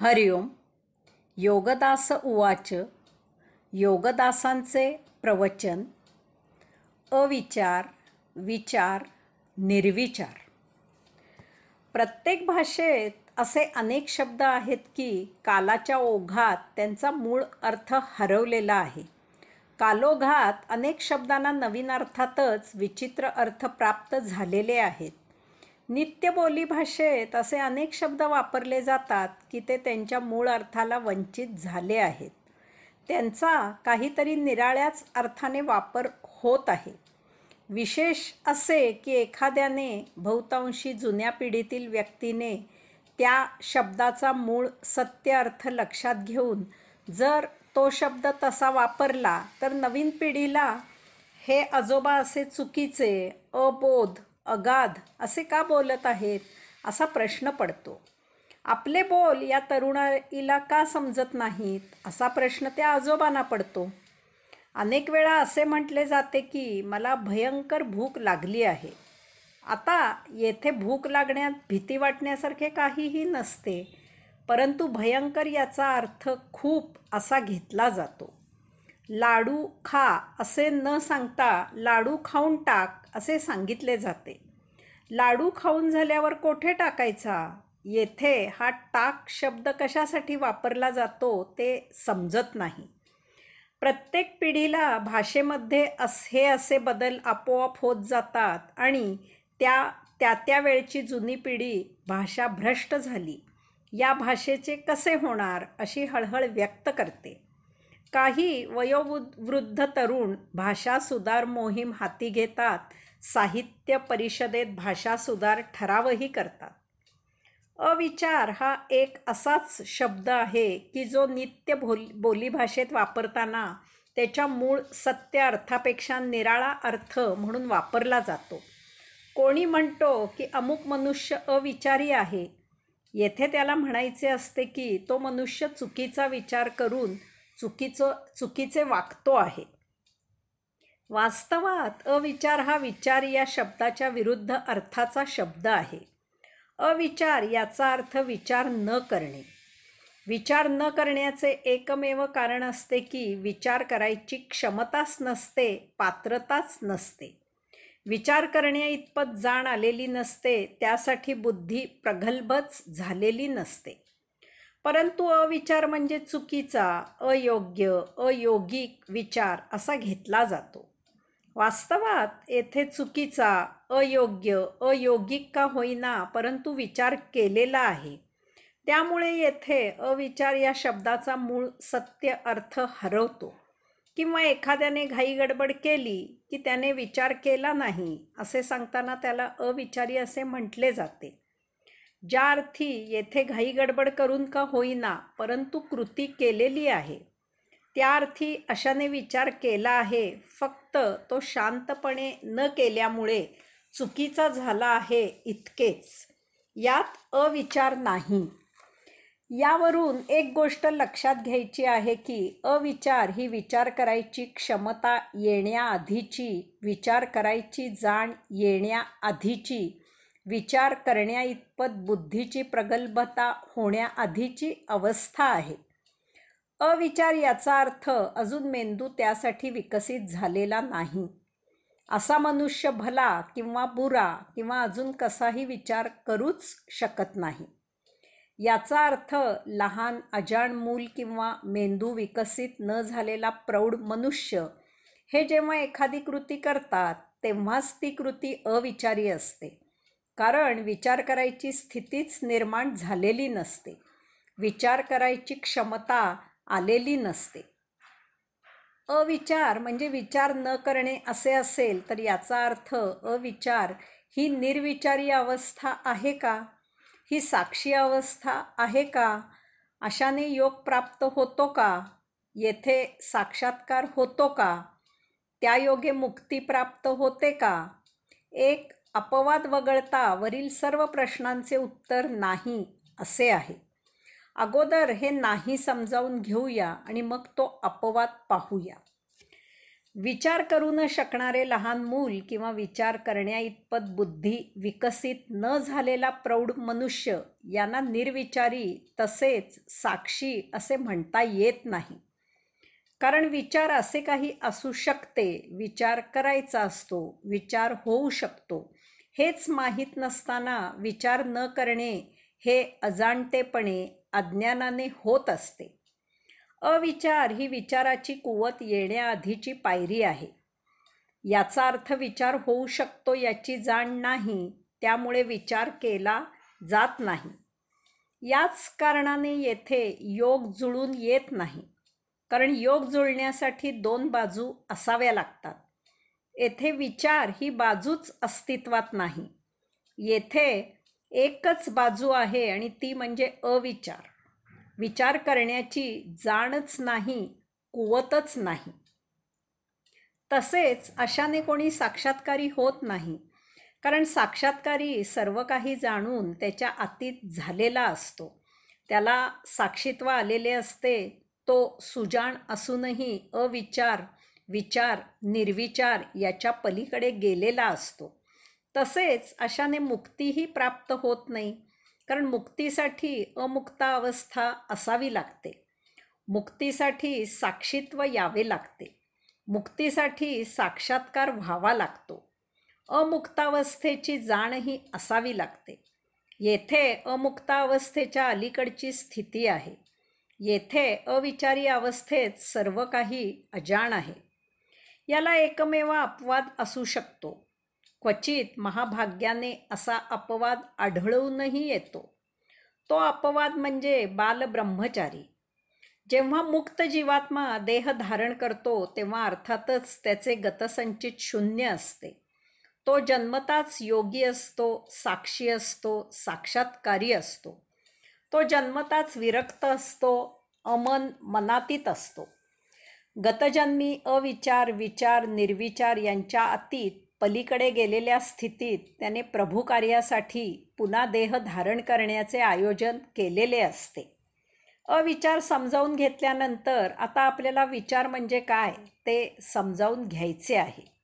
हरिओम. योगदास उवाच. योगदासांचे प्रवचन. अविचार, विचार, निर्विचार. प्रत्येक भाषेत असे अनेक शब्द आहेत की कालाच्या ओघात त्यांचा मूळ अर्थ हरवलेला आहे. कालोघात अनेक शब्दांना नवीन अर्थातच विचित्र अर्थ प्राप्त झालेले आहेत. नित्यबोली भाषेत असे अनेक शब्द वापरले जातात की ते त्यांच्या मूळ अर्थाला वंचित झाले आहेत. त्यांचा काहीतरी निराळ्याच अर्थाने वापर होत आहे. विशेष असे की एखाद्याने बहुतांशी जुन्या पिढीतील व्यक्तीने त्या शब्दाचा मूळ सत्य अर्थ लक्षात घेऊन जर तो शब्द तसा वापरला तर नवीन पिढीला हे आजोबा असे चुकीचे, अबोध, अगाध असे का बोलत आहेत असा प्रश्न पडतो. आपले बोल या तरुणाईला का समजत नाहीत असा प्रश्न त्या आजोबांना पडतो. अनेक वेळा असे म्हटले जाते की मला भयंकर भूक लागली आहे. आता येथे भूक लागण्यात भीती वाटण्यासारखे काहीही नसते, परंतु भयंकर याचा अर्थ खूप असा घेतला जातो. लाडू खा असे न सांगता लाडू खाऊन टाक असे सांगितले जाते. लाडू खाऊन झाल्यावर कोठे टाकायचा? येथे हा टाक शब्द कशासाठी वापरला जातो ते समजत नाही. प्रत्येक पिढीला भाषेमध्ये हे असे बदल आपोआप होत जातात आणि त्या वेळची जुनी पिढी भाषा भ्रष्ट झाली, या भाषेचे कसे होणार अशी हळहळ व्यक्त करते. काही वयोवृद्ध तरुण भाषा सुधार मोहीम हाती घेतात. साहित्य परिषदेत भाषा सुधार ठरावही करतात. अविचार हा एक असाच शब्द आहे की जो नित्य बोलीभाषेत वापरताना त्याच्या मूळ सत्य अर्थापेक्षा निराळा अर्थ म्हणून वापरला जातो. कोणी म्हणतो की अमुक मनुष्य अविचारी आहे. येथे त्याला म्हणायचे असते की तो मनुष्य चुकीचा विचार करून चुकीचे वागतो आहे. वास्तवात अविचार हा विचार या शब्दाच्या विरुद्ध अर्थाचा शब्द आहे. अविचार याचा अर्थ विचार न करणे. विचार न करण्याचे एकमेव कारण असते की विचार करायची क्षमताच नसते, पात्रताच नसते. विचार करण्या इतपत जाण आलेली नसते, त्यासाठी बुद्धी प्रगल्भच झालेली नसते. परंतु अविचार म्हणजे चुकीचा, अयोग्य, अयोगिक विचार असा घेतला जातो. वास्तवात येथे चुकीचा, अयोग्य, अयोगिक का होईना परंतु विचार केलेला आहे. त्यामुळे येथे अविचार या शब्दाचा मूळ सत्य अर्थ हरवतो. किंवा एखाद्याने घाईगडबड केली की त्याने विचार केला नाही असे सांगताना त्याला अविचारी असे म्हटले जाते. ज्या अर्थी येथे घाईगडबड करून का होईना परंतु कृती केलेली आहे, त्या अर्थी अशाने विचार केला आहे, फक्त तो शांतपणे न केल्यामुळे चुकीचा झाला आहे इतकेच. यात अविचार नाही. यावरून एक गोष्ट लक्षात घ्यायची आहे की अविचार ही विचार करायची क्षमता येण्याआधीची, विचार करायची जाण येण्याआधीची, विचार करण्याइतपत बुद्धीची प्रगल्भता होण्याआधीची अवस्था आहे. अविचार याचा अर्थ अजून मेंदू त्यासाठी विकसित झालेला नाही. असा मनुष्य भला किंवा बुरा किंवा अजून कसाही विचार करूच शकत नाही. याचा अर्थ लहान अजाण मूल किंवा मेंदू विकसित न झालेला प्रौढ मनुष्य हे जेव्हा एखादी कृती करतात तेव्हाच ती कृती अविचारी असते, कारण विचार करायची स्थितीच निर्माण झालेली नसते, विचार करायची क्षमता आलेली नसते. अविचार म्हणजे विचार न करणे असे असेल तर याचा अर्थ अविचार ही निर्विचारी अवस्था आहे का? ही साक्षी अवस्था आहे का? अशाने योग प्राप्त होतो का? येथे साक्षात्कार होतो का? त्या योगे मुक्ती प्राप्त होते का? एक अपवाद वगळता वरील सर्व प्रश्नांचे उत्तर नाही असे आहे. अगोदर हे नाही समजावून घेऊया आणि मग तो अपवाद पाहूया. विचार करू न शकणारे लहान मूल किंवा विचार करण्याइतपत बुद्धी विकसित न झालेला प्रौढ मनुष्य यांना निर्विचारी तसेच साक्षी असे म्हणता येत नाही. कारण विचार असे काही असू शकते, विचार करायचा असतो, विचार होऊ शकतो, हेच माहीत नसताना विचार न करणे हे अजाणतेपणे अज्ञानाने होत असते. अविचार ही विचाराची कुवत येण्याआधीची पायरी आहे. याचा अर्थ विचार होऊ शकतो याची जाण नाही, त्यामुळे विचार केला जात नाही. याच कारणाने येथे योग जुळून येत नाही. कारण योग जुळण्यासाठी दोन बाजू असाव्या लागतात. येथे विचार ही बाजूच अस्तित्वात नाही. येथे एकच बाजू आहे आणि ती म्हणजे अविचार. विचार करण्याची जाणच नाही, कुवतच नाही. तसेच अशाने कोणी साक्षात्कारी होत नाही. कारण साक्षात्कारी सर्व काही जाणून त्याच्या अतीत झालेला असतो. त्याला साक्षीत्व आलेले असते. तो सुजाण असूनही अविचार, विचार, निर्विचार याच्या पलीकडे गेलेला असतो. तसेच अशाने मुक्तीही प्राप्त होत नाही. कारण मुक्तीसाठी अमुक्ता अवस्था असावी लागते. मुक्तीसाठी साक्षीत्व यावे लागते. मुक्तीसाठी साक्षात्कार व्हावा लागतो. अमुक्तावस्थेची जाणही असावी लागते. येथे अमुक्तावस्थेच्या अलीकडची स्थिती आहे. येथे अविचारी अवस्थेत सर्व काही अजाण आहे. याला एकमेव अपवाद असू शकतो. क्वचित महाभाग्याने असा अपवाद आढळूनही येतो. तो अपवाद म्हणजे बालब्रह्मचारी. जेव्हा मुक्त जीवात्मा देह धारण करतो तेव्हा अर्थातच त्याचे गतसंचित शून्य असते. तो जन्मताच योगी असतो, साक्षी असतो, साक्षात्कारी असतो. तो जन्मताच विरक्त असतो, अमन मनातीत असतो. गतजन्मी अविचार, विचार, निर्विचार यांच्या अतीत पलीकडे गेलेल्या स्थितीत त्याने प्रभू कार्यासाठी पुन्हा देह धारण करण्याचे आयोजन केलेले असते. अविचार समजावून घेतल्यानंतर आता आपल्याला विचार म्हणजे काय ते समजावून घ्यायचे आहे.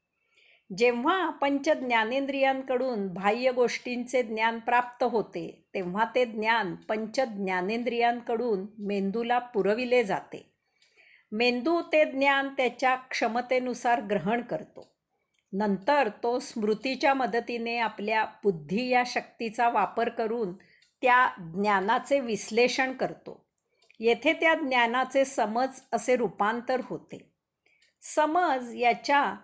जेव्हा पंच ज्ञानेंद्रियांकडून बाह्य गोष्टींचे ज्ञान प्राप्त होते तेव्हा ते ज्ञान पंच ज्ञानेंद्रियांकडून मेंदूला पुरविले जाते. मेंदू ते ज्ञान त्याच्या क्षमतेनुसार ग्रहण करतो. नंतर तो स्मृतीच्या मदतीने आपल्या बुद्धी या शक्तीचा वापर करून त्या ज्ञानाचे विश्लेषण करतो. येथे त्या ज्ञानाचे समज असे रूपांतर होते. समज याच्या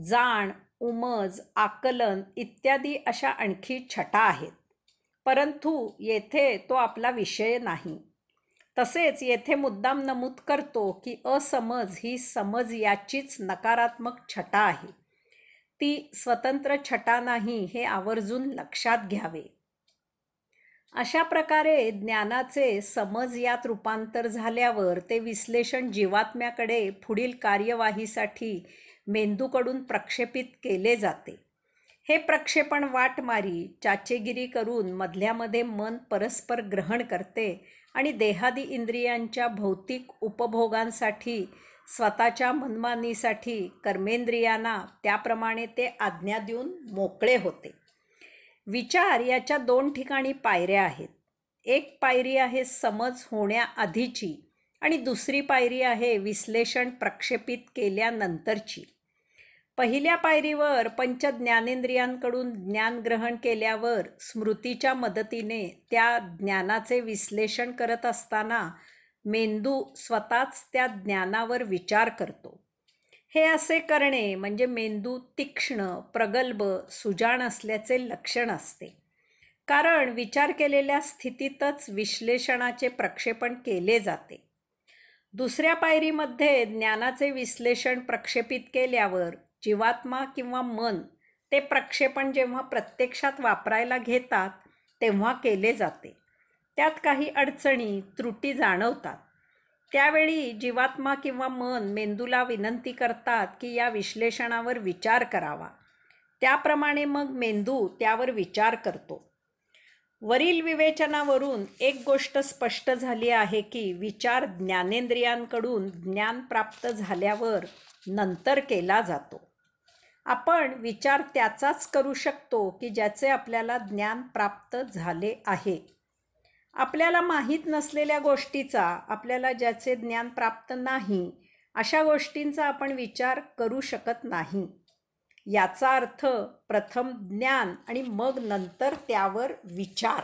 जाण, उमज, आकलन इत्यादी अशा आणखी छटा आहेत. परंतु येथे तो आपला विषय नाही. तसेच येथे मुद्दाम नमूद करतो की असमज ही समज याचीच नकारात्मक छटा आहे. ती स्वतंत्र छटा नाही हे आवर्जून लक्षात घ्यावे. अशा प्रकारे ज्ञानाचे समज यात रूपांतर झाल्यावर ते विश्लेषण जीवात्म्याकडे पुढील कार्यवाहीसाठी मेंदूकडून प्रक्षेपित केले जाते. हे प्रक्षेपण वाटमारी, चाचेगिरी करून मधल्यामध्ये मन परस्पर ग्रहण करते आणि देहादी इंद्रियांच्या भौतिक उपभोगांसाठी, स्वतःच्या मनमानीसाठी कर्मेंद्रियांना त्याप्रमाणे ते आज्ञा देऊन मोकळे होते. विचार याच्या दोन ठिकाणी पायऱ्या आहेत. एक पायरी आहे समज होण्याआधीची आणि दुसरी पायरी आहे विश्लेषण प्रक्षेपित केल्यानंतरची. पहिल्या पायरीवर पंच ज्ञानेंद्रियांकडून ज्ञान ग्रहण केल्यावर स्मृतीच्या मदतीने त्या ज्ञानाचे विश्लेषण करत असताना मेंदू स्वतःच त्या ज्ञानावर विचार करतो. हे असे करणे म्हणजे मेंदू तीक्ष्ण, प्रगल्भ, सुजाण असल्याचे लक्षण असते. कारण विचार केलेल्या स्थितीतच विश्लेषणाचे प्रक्षेपण केले जाते. दुसऱ्या पायरीमध्ये ज्ञानाचे विश्लेषण प्रक्षेपित केल्यावर जीवात्मा किंवा मन ते प्रक्षेपण जेव्हा प्रत्यक्षात वापरायला घेतात तेव्हा केले जाते. त्यात काही अडचणी, त्रुटी जाणवतात. त्यावेळी जीवात्मा किंवा मन मेंदूला विनंती करतात की या विश्लेषणावर विचार करावा. त्याप्रमाणे मग मेंदू त्यावर विचार करतो. वरील विवेचनावरून एक गोष्ट स्पष्ट झाली आहे की विचार ज्ञानेंद्रियांकडून ज्ञान प्राप्त झाल्यावर नंतर केला जातो. आपण विचार त्याचाच करू शकतो की ज्याचे आपल्याला ज्ञान प्राप्त झाले आहे. आपल्याला माहीत नसलेल्या गोष्टीचा, आपल्याला ज्याचे ज्ञान प्राप्त नाही अशा गोष्टींचा आपण विचार करू शकत नाही. याचा अर्थ प्रथम ज्ञान आणि मग नंतर त्यावर विचार.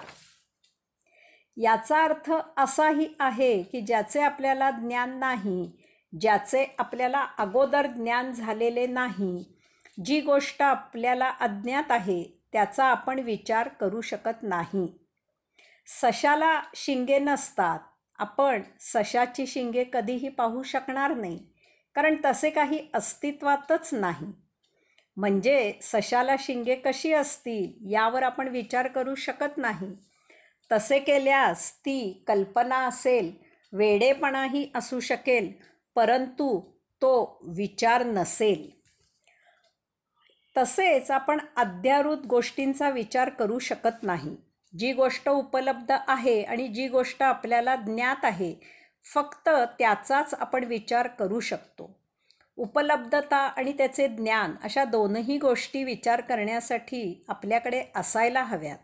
याचा अर्थ असाही आहे की ज्याचे आपल्याला ज्ञान नाही, ज्याचे आपल्याला अगोदर ज्ञान झालेले नाही, जी गोष्ट आपल्याला अज्ञात आहे त्याचा आपण विचार करू शकत नाही. सशाला शिंगे नसतात. आपण सशाची शिंगे कधीही पाहू शकणार नाही, कारण तसे काही अस्तित्वातच नाही. म्हणजे सशाला शिंगे कशी असतील यावर आपण विचार करू शकत नाही. तसे केल्यास ती कल्पना असेल, वेडेपणाही असू शकेल, परंतु तो विचार नसेल. तसेच आपण अद्यारूत गोष्टींचा विचार करू शकत नाही. जी गोष्ट उपलब्ध आहे आणि जी गोष्ट आपल्याला ज्ञात आहे, फक्त त्याचाच आपण विचार करू शकतो. उपलब्धता आणि त्याचे ज्ञान अशा दोनही गोष्टी विचार करण्यासाठी आपल्याकडे असायला हव्यात.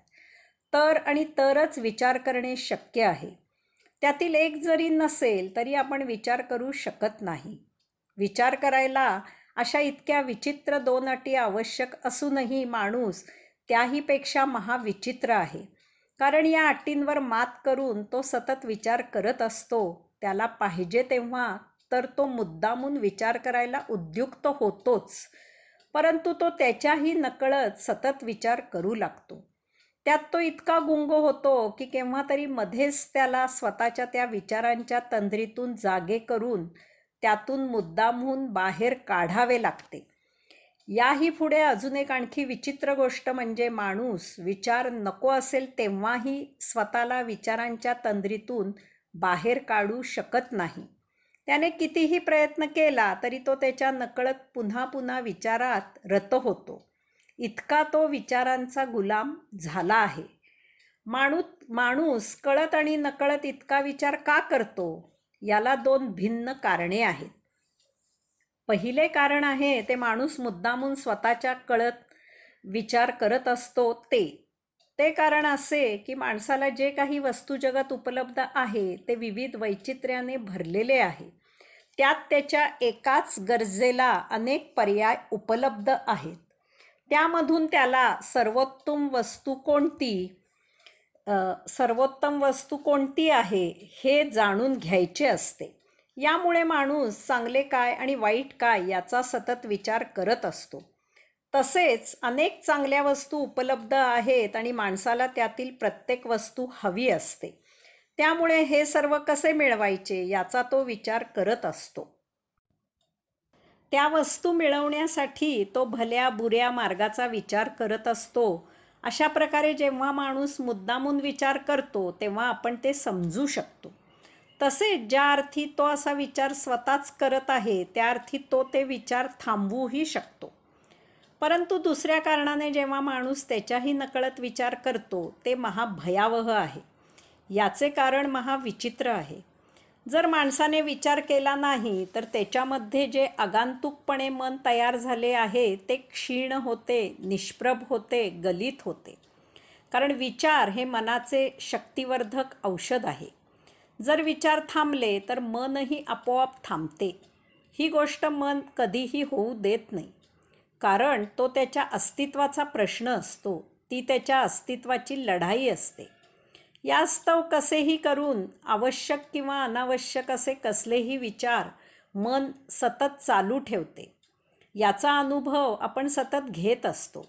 तर आणि तरच विचार करणे शक्य आहे. त्यातील एक जरी नसेल तरी आपण विचार करू शकत नाही. विचार करायला अशा इतक्या विचित्र दोन अटी आवश्यक असूनही माणूस त्याहीपेक्षा महाविचित्र आहे. कारण या अटींवर मात करून तो सतत विचार करत असतो. त्याला पाहिजे तेव्हा तर तो मुद्दामून विचार करायला उद्युक्त होतोच, परंतु तो त्याच्याही नकळत सतत विचार करू लागतो. त्यात तो इतका गुंग होतो की केव्हा तरी मध्येच त्याला स्वतःच्या त्या विचारांच्या तंद्रीतून जागे करून त्यातून मुद्दामहून बाहेर काढावे लागते. याही पुढे अजून एक आणखी विचित्र गोष्ट म्हणजे माणूस विचार नको असेल तेव्हाही स्वतःला विचारांच्या तंद्रीतून बाहेर काढू शकत नाही. त्याने कितीही प्रयत्न केला तरी तो त्याच्या नकळत पुन्हा पुन्हा विचारात रत होतो. इतका तो विचारांचा गुलाम झाला आहे. माणूस कळत आणि नकळत इतका विचार का करतो? याला दोन भिन्न कारणे आहेत. पहिले कारण आहे ते माणूस मुद्दामून स्वतःच्या कळत विचार करत असतो ते कारण असे की माणसाला जे काही वस्तू जगात उपलब्ध आहे ते विविध वैचित्र्याने भरलेले आहे. त्यात त्याच्या एकाच गरजेला अनेक पर्याय उपलब्ध आहेत. त्यामधून त्याला सर्वोत्तम वस्तू कोणती आहे हे जाणून घ्यायचे असते. यामुळे माणूस चांगले काय आणि वाईट काय याचा सतत विचार करत असतो. तसेच अनेक चांगल्या वस्तू उपलब्ध आहेत आणि माणसाला त्यातील प्रत्येक वस्तू हवी असते. त्यामुळे हे सर्व कसे मिळवायचे याचा तो विचार करत असतो. त्या वस्तू मिळवण्यासाठी तो भल्या बुऱ्या मार्गाचा विचार करत असतो. अशा प्रकारे जेव्हा माणूस मुद्दामून विचार करतो तेव्हा आपण ते समजू शकतो. तसेच ज्या अर्थी तो असा विचार स्वतःच करत आहे त्या अर्थी तो ते विचार थांबवूही शकतो. परंतु दुसऱ्या कारणाने जेव्हा माणूस त्याच्याही नकळत विचार करतो ते महाभयावह आहे. याचे कारण महाविचित्र आहे. जर माणसाने विचार केला नाही तर त्याच्यामध्ये जे आगंतुकपणे मन तयार झाले आहे ते क्षीण होते, निष्प्रभ होते, गलित होते. कारण विचार हे मनाचे शक्तिवर्धक औषध आहे. जर विचार थांबले तर मनही आपोआप थांबते. ही गोष्ट मन कधीही होऊ देत नाही. कारण तो त्याच्या अस्तित्वाचा प्रश्न असतो. ती त्याच्या अस्तित्वाची लढाई असते. यास्तव कसेही करून आवश्यक किंवा अनावश्यक असे कसलेही विचार मन सतत चालू ठेवते. याचा अनुभव आपण सतत घेत असतो.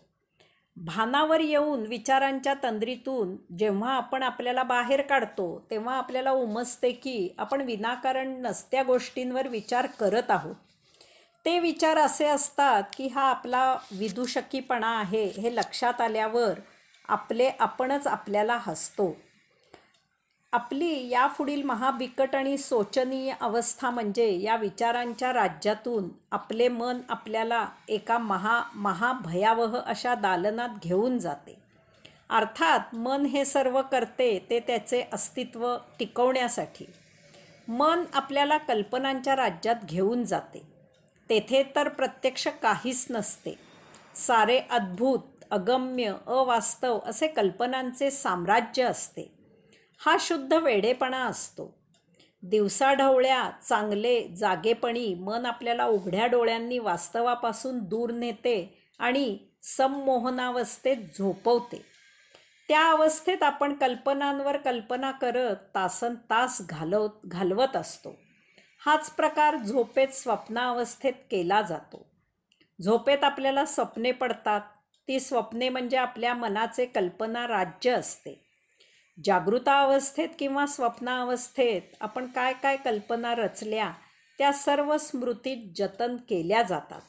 भानावर येऊन विचारांच्या तंद्रीतून जेव्हा आपण आपल्याला बाहेर काढतो तेव्हा आपल्याला उमजते की आपण विनाकारण नसत्या गोष्टींवर विचार करत आहोत. ते विचार असे असतात की हा आपला विदूषकीपणा आहे हे लक्षात आल्यावर आपणच आपल्याला हसतो. आपली यापुढील महाबिकट आणि शोचनीय अवस्था म्हणजे या विचारांच्या राज्यातून आपले मन आपल्याला एका महाभयावह अशा दालनात घेऊन जाते. अर्थात मन हे सर्व करते ते त्याचे अस्तित्व टिकवण्यासाठी. मन आपल्याला कल्पनांच्या राज्यात घेऊन जाते. तेथे तर प्रत्यक्ष काहीच नसते. सारे अद्भुत, अगम्य, अवास्तव असे कल्पनांचे साम्राज्य असते. हा शुद्ध वेडेपणा असतो. दिवसाढवळ्या चांगले जागेपणी मन आपल्याला उघड्या डोळ्यांनी वास्तवापासून दूर नेते आणि संमोहनावस्थेत झोपवते. त्या अवस्थेत आपण कल्पनांवर कल्पना करत तासनतास घालवत असतो. हाच प्रकार झोपेत स्वप्नावस्थेत केला जातो. झोपेत आपल्याला स्वप्ने पडतात. ती स्वप्ने म्हणजे आपल्या मनाचे कल्पना राज्य असते. जागृतावस्थेत किंवा स्वप्नावस्थेत आपण काय काय कल्पना रचल्या त्या सर्व स्मृतीत जतन केल्या जातात.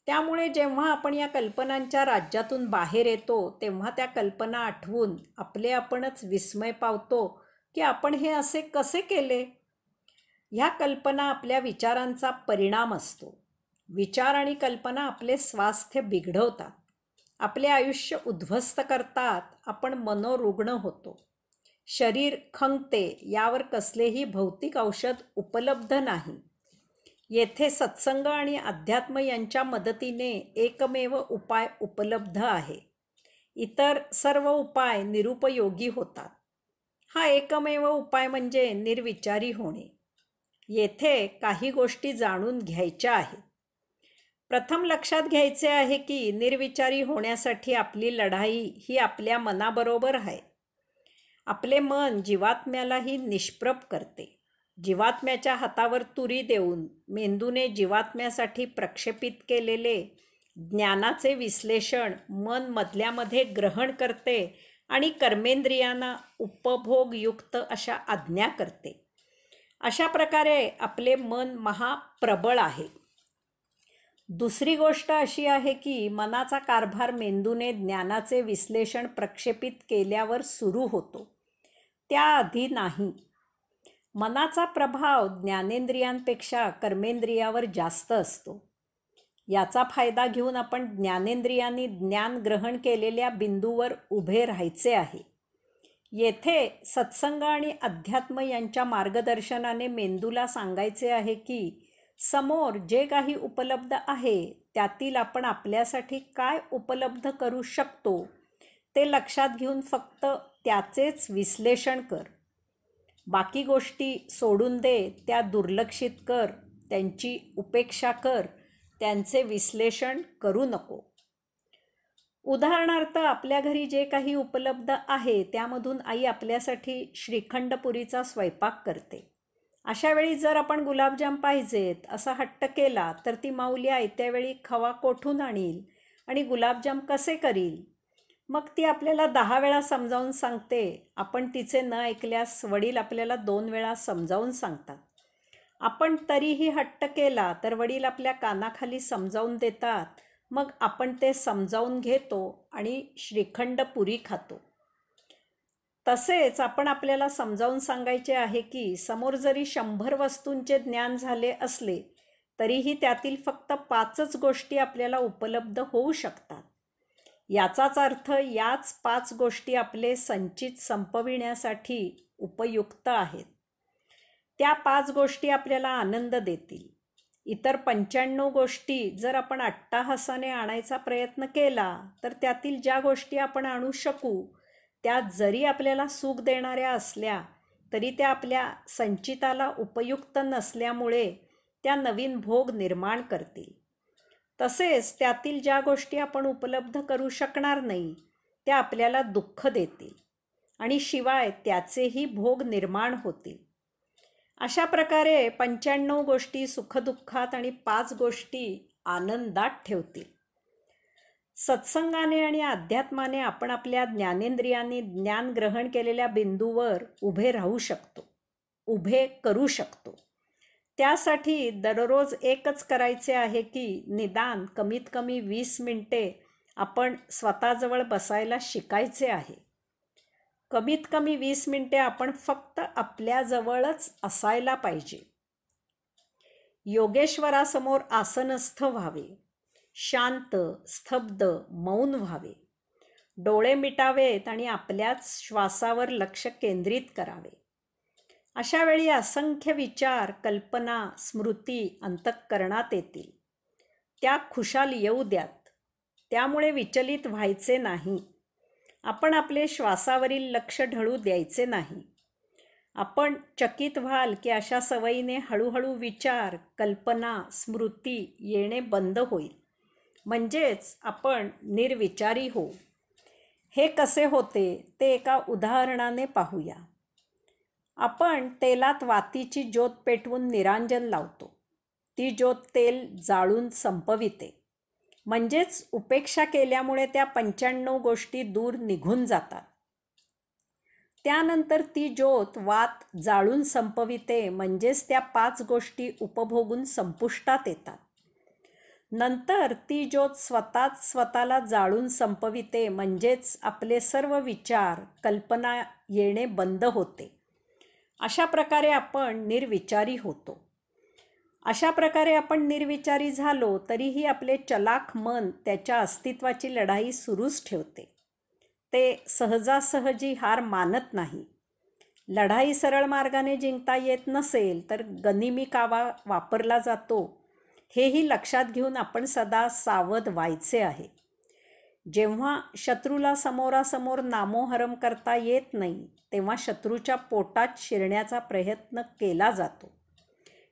त्यामुळे जेव्हा आपण या कल्पनांच्या राज्यातून बाहेर येतो तेव्हा त्या कल्पना आठवून आपले आपणच विस्मय पावतो की आपण हे असे कसे केले. ह्या कल्पना आपल्या विचारांचा परिणाम असतो. विचार आणि कल्पना आपले स्वास्थ्य बिघडवतात, आपले आयुष्य उद्ध्वस्त करतात. आपण मनोरुग्ण होतो. शरीर खंगते. यावर कसलेही भौतिक औषध उपलब्ध नाही. येथे सत्संग आणि अध्यात्म यांच्या मदतीने एकमेव उपाय उपलब्ध आहे. इतर सर्व उपाय निरुपयोगी होतात. हा एकमेव उपाय म्हणजे निर्विचारी होणे. येथे काही गोष्टी जाणून घ्यायच्या आहेत. प्रथम लक्षात घ्यायचे आहे की निर्विचारी होण्यासाठी आपली लढाई ही आपल्या मनाबरोबर आहे. आपले मन जीवात्म्यालाही निष्प्रभ करते. जीवात्म्याच्या हातावर तुरी देऊन मेंदूने जीवात्म्यासाठी प्रक्षेपित केलेले ज्ञानाचे विश्लेषण मन मधल्यामध्ये ग्रहण करते आणि कर्मेंद्रियांना उपभोगयुक्त अशा आज्ञा करते. अशा प्रकारे आपले मन महाप्रबळ आहे. दुसरी गोष्ट अशी आहे की मनाचा कारभार मेंदूने ज्ञानाचे विश्लेषण प्रक्षेपित केल्यावर सुरू होतो, त्याआधी नाही. मनाचा प्रभाव ज्ञानेंद्रियांपेक्षा कर्मेंद्रियावर जास्त असतो. याचा फायदा घेऊन आपण ज्ञानेंद्रियांनी ज्ञान ग्रहण केलेल्या बिंदूवर उभे राहायचे आहे. येथे सत्संग आणि अध्यात्म यांच्या मार्गदर्शनाने मेंदूला सांगायचे आहे की समोर जे काही उपलब्ध आहे त्यातील आपण आपल्यासाठी काय उपलब्ध करू शकतो ते लक्षात घेऊन फक्त त्याचेच विश्लेषण कर. बाकी गोष्टी सोडून दे, त्या दुर्लक्षित कर, त्यांची उपेक्षा कर, त्यांचे विश्लेषण करू नको. उदाहरणार्थ आपल्या घरी जे काही उपलब्ध आहे त्यामधून आई आपल्यासाठी श्रीखंडपुरीचा स्वयंपाक करते. अशा वेळी जर आपण गुलाबजाम पाहिजेत असा हट्ट केला तर ती माऊली आयत्या वेळी खवा कोठून आणील आणि गुलाबजाम कसे करील. मग ती आपल्याला 10 वेळा समजावून सांगते. आपण तिचे न ऐकल्यास वडील आपल्याला 2 वेळा समजावून सांगतात. आपण तरीही हट्ट केला तर वडील आपल्या कानाखाली समजावून देतात. मग आपण ते समजावून घेतो आणि श्रीखंड पुरी खातो. तसेच आपण आपल्याला समजावून सांगायचे आहे की समोर जरी 100 वस्तूंचे ज्ञान झाले असले तरीही त्यातील फक्त 5च गोष्टी आपल्याला उपलब्ध होऊ शकतात. याचाच अर्थ याच 5 गोष्टी आपले संचित संपविण्यासाठी उपयुक्त आहेत. त्या 5 गोष्टी आपल्याला आनंद देतील. इतर 95 गोष्टी जर आपण अट्टाहासाने आणायचा प्रयत्न केला तर त्यातील ज्या गोष्टी आपण आणू शकू त्या जरी आपल्याला सुख देणाऱ्या असल्या तरी त्या आपल्या संचिताला उपयुक्त नसल्यामुळे त्या नवीन भोग निर्माण करतील. तसेच त्यातील ज्या गोष्टी आपण उपलब्ध करू शकणार नाही त्या आपल्याला दुःख देतील आणि शिवाय त्याचेही भोग निर्माण होतील. अशा प्रकारे 95 गोष्टी सुखदुःखात आणि 5 गोष्टी आनंदात ठेवतील. सत्संगाने आणि अध्यात्माने आपण आपल्या ज्ञानेंद्रियांनी ज्ञान ग्रहण केलेल्या बिंदूवर उभे राहू शकतो, उभे करू शकतो. त्यासाठी दररोज एकच करायचे आहे की निदान कमीत कमी 20 मिनिटे आपण स्वतःजवळ बसायला शिकायचे आहे. कमीत कमी 20 मिनिटे आपण फक्त आपल्याजवळच असायला पाहिजे. योगेश्वरासमोर आसनस्थ व्हावे, शांत, स्तब्ध, मौन व्हावे. डोळे मिटावेत आणि आपल्याच श्वासावर लक्ष केंद्रित करावे. अशा वेळी असंख्य विचार, कल्पना, स्मृती अंतःकरणात येतील. त्या खुशाल येऊ द्यात. त्यामुळे विचलित व्हायचे नाही. आपण आपले श्वासावरील लक्ष ढळू द्यायचे नाही. आपण चकित व्हाल की अशा सवयीने हळूहळू विचार, कल्पना, स्मृती येणे बंद होईल. म्हणजेच आपण निर्विचारी होऊ. हे कसे होते ते एका उदाहरणाने पाहूया. आपण तेलात वातीची ज्योत पेटवून निरांजन लावतो. ती ज्योत तेल जाळून संपविते. म्हणजेच उपेक्षा केल्यामुळे त्या 95 गोष्टी दूर निघून जातात. त्यानंतर ती ज्योत वात जाळून संपविते. म्हणजेच त्या 5 गोष्टी उपभोगून संपुष्टात येतात. नंतर ती ज्योत स्वतःला जाळून संपविते. म्हणजेच आपले सर्व विचार, कल्पना येणे बंद होते. अशा प्रकारे आपण निर्विचारी होतो. अशा प्रकारे आपण निर्विचारी झालो तरीही आपले चलाख मन त्याच्या अस्तित्वाची लढाई सुरूच ठेवते. ते सहजासहजी हार मानत नाही. लढाई सरळ मार्गाने जिंकता येत नसेल तर गनिमी कावा वापरला जातो, हेही लक्षात घेऊन आपण सदा सावध व्हायचे आहे. जेव्हा शत्रूला समोरासमोर नामोहरम करता येत नाही तेव्हा शत्रूच्या पोटात शिरण्याचा प्रयत्न केला जातो.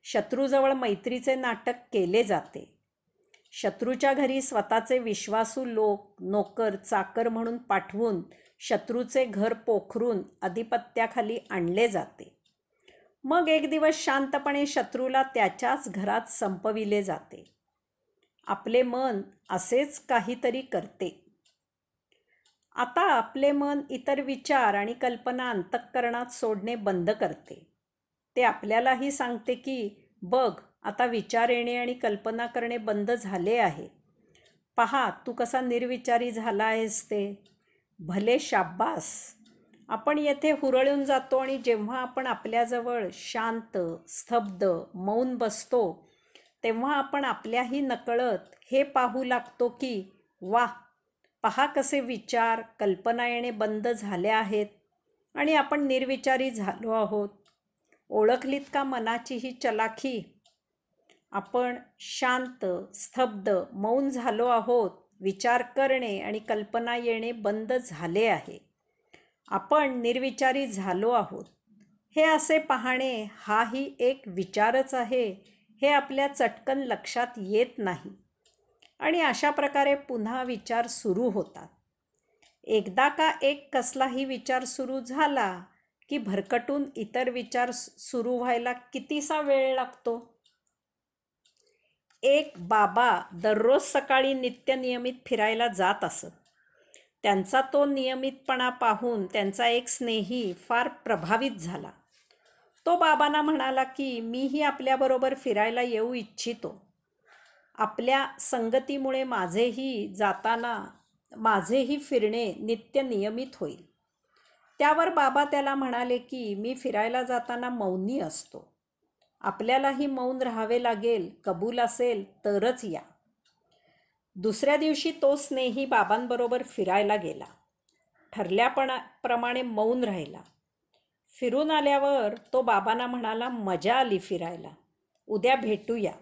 शत्रूजवळ मैत्रीचे नाटक केले जाते. शत्रूच्या घरी स्वतःचे विश्वासू लोक, नोकर, चाकर म्हणून पाठवून शत्रूचे घर पोखरून अधिपत्याखाली आणले जाते. मग एक दिवस शांतपणे शत्रूला त्याच्याच घरात संपविले जाते. आपले मन असेच काहीतरी करते. आता आपले मन इतर विचार आणि कल्पना अंतःकरणात सोडणे बंद करते. ते आपल्यालाही सांगते की बघ, आता विचार येणे आणि कल्पना करणे बंद झाले आहे. पहा, तू कसा निर्विचारी झाला आहेस ते. भले शाब्बास. आपण येथे हुरळून जातो आणि जेव्हा आपण आपल्याजवळ शांत, स्तब्ध, मौन बसतो तेव्हा आपण आपल्याही नकळत हे पाहू लागतो की वाह, पहा कसे विचार, कल्पना येणे बंद झाले आहेत आणि आपण निर्विचारी झालो आहोत. ओळखलीत का मनाची ही चलाखी? आपण शांत, स्तब्ध, मौन झालो आहोत. विचार करणे आणि कल्पना येणे बंद झाले आहे. आपण निर्विचारी झालो आहोत. हे असे पाहणे हाही एक विचारच आहे, हे आपल्या चटकन लक्षात येत नाही. आणि अशा प्रकारे पुन्हा विचार सुरू होतात. एकदा का एक कसलाही विचार सुरू झाला की भरकटून इतर विचार सुरू व्हायला कितीसा वेळ लागतो. एक बाबा दररोज सकाळी नित्यनियमित फिरायला जात असत. त्यांचा तो नियमितपणा पाहून त्यांचा एक स्नेही फार प्रभावित झाला. तो बाबांना म्हणाला की मीही आपल्याबरोबर फिरायला येऊ इच्छितो. आपल्या संगतीमुळे माझेही फिरणे नित्य नियमित होईल. त्यावर बाबा त्याला म्हणाले की मी फिरायला जाताना मौनी असतो. आपल्यालाही मौन राहावे लागेल. कबूल असेल तरच या. दुसऱ्या दिवशी तो स्नेही बाबांबरोबर फिरायला गेला. ठरल्याप्रमाणे मौन राहिला. फिरून आल्यावर तो बाबांना म्हणाला, मजा आली फिरायला, उद्या भेटूया.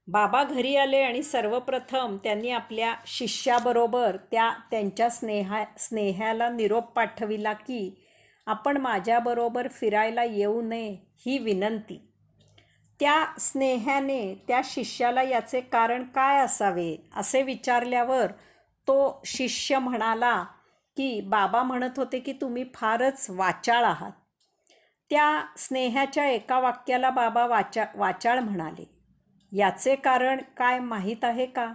बाबा घरी आले आणि सर्वप्रथम त्यांनी आपल्या शिष्याबरोबर त्यांच्या स्नेहाला निरोप पाठविला की आपण माझ्याबरोबर फिरायला येऊ नये ही विनंती. त्या स्नेहाने त्या शिष्याला याचे कारण काय असावे असे विचारल्यावर तो शिष्य म्हणाला की बाबा म्हणत होते की तुम्ही फारच वाचाळ आहात. त्या स्नेहाच्या एका वाक्याला बाबा वाचाळ म्हणाले. याचे कारण काय माहीत आहे का?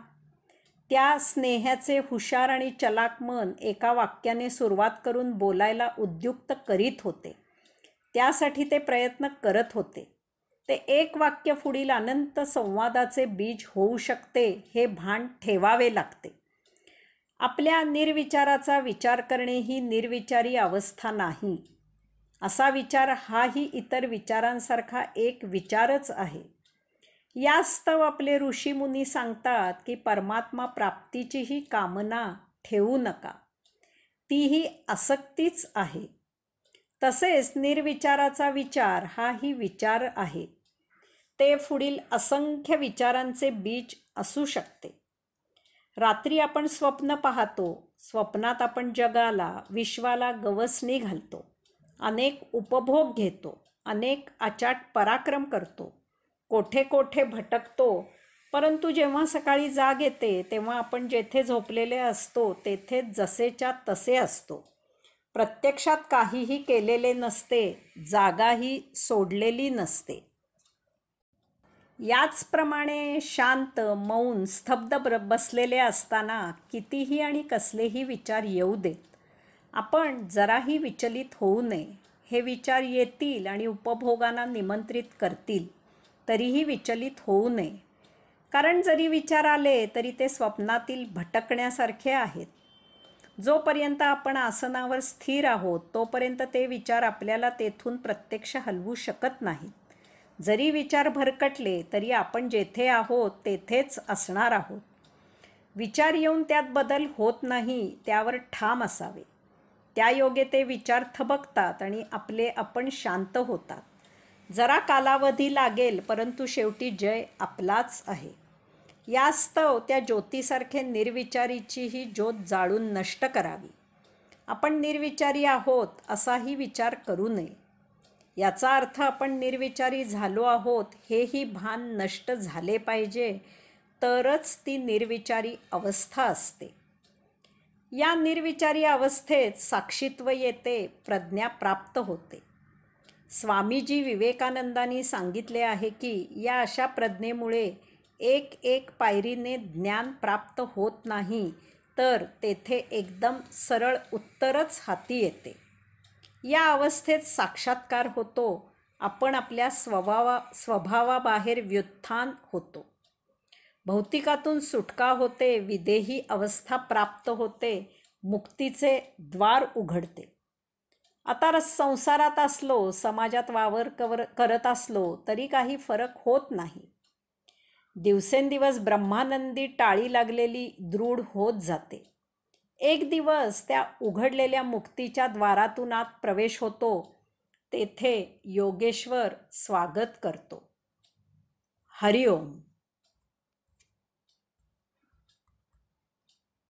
त्या स्नेहाचे हुशार आणि चलाक मन एका वाक्याने सुरुवात करून बोलायला उद्युक्त करीत होते. त्यासाठी ते प्रयत्न करत होते. ते एक वाक्य पुढील अनंत संवादाचे बीज होऊ शकते हे भान ठेवावे लागते. आपल्या निर्विचाराचा विचार करणे ही निर्विचारी अवस्था नाही. असा विचार हाही इतर विचारांसारखा एक विचारच आहे. यास्तव आपले ऋषीमुनी सांगतात की परमात्मा प्राप्तीचीही कामना ठेवू नका. तीही आसक्तीच आहे. तसेच निर्विचाराचा विचार हाही विचार आहे. ते पुढील असंख्य विचारांचे बीज असू शकते. रात्री आपण स्वप्न पाहतो. स्वप्नात आपण जगाला, विश्वाला गवसणी घालतो. अनेक उपभोग घेतो. अनेक आचाट पराक्रम करतो. कोठे कोठे भटकतो. परंतु जेव्हा सकाळी जाग येते तेव्हा आपण जेथे झोपलेले असतो तेथे जसेच्या तसे असतो. प्रत्यक्षात काहीही केलेले नसते. जागाही सोडलेली नसते. याचप्रमाणे शांत, मौन, स्तब्ध बसलेले असताना कितीही आणि कसलेही विचार येऊ देत. आपण जराही विचलित होऊ नये. हे विचार येतील आणि उपभोगांना निमंत्रित करतील, तरीही विचलित होऊ नये. कारण जरी विचार आले तरी ते स्वप्नातील भटकण्यासारखे आहेत. जोपर्यंत आपण आसनावर स्थिर आहोत तोपर्यंत ते विचार आपल्याला तेथून प्रत्यक्ष हलवू शकत नाहीत. जरी विचार भरकटले तरी आपण जेथे आहोत तेथेच असणार आहोत. विचार येऊन त्यात बदल होत नाही, त्यावर ठाम असावे. त्यायोगे ते विचार थबकतात आणि आपले आपण शांत होतात. जरा कालावधी लागेल, परंतु शेवटी जय आपलाच आहे. यास्तव त्या ज्योतीसारखे निर्विचारीची ही ज्योत जाळून नष्ट करावी. आपण निर्विचारी आहोत असाही विचार करू नये. याचा अर्थ आपण निर्विचारी झालो आहोत हेही भान नष्ट झाले पाहिजे, तरच ती निर्विचारी अवस्था असते. या निर्विचारी अवस्थेत साक्षीत्व येते, प्रज्ञा प्राप्त होते. स्वामीजी विवेकानंदांनी सांगितले आहे की या अशा प्रज्ञेमुळे एक एक पायरीने ज्ञान प्राप्त होत नाही, तर तेथे एकदम सरळ उत्तरच हाती येते. या अवस्थेत साक्षात्कार होतो. आपण आपल्या स्वभावाबाहेर व्युत्थान होतो. भौतिकातून सुटका होते. विदेही अवस्था प्राप्त होते. मुक्तीचे द्वार उघडते. आता संसारात असलो, समाजात वावर करत असलो तरी काही फरक होत नाही. दिवसेंदिवस ब्रह्मानंदी टाळी लागलेली दृढ होत जाते. एक दिवस त्या उघडलेल्या मुक्तीच्या द्वारातून आत प्रवेश होतो. तेथे योगेश्वर स्वागत करतो. हरिओम.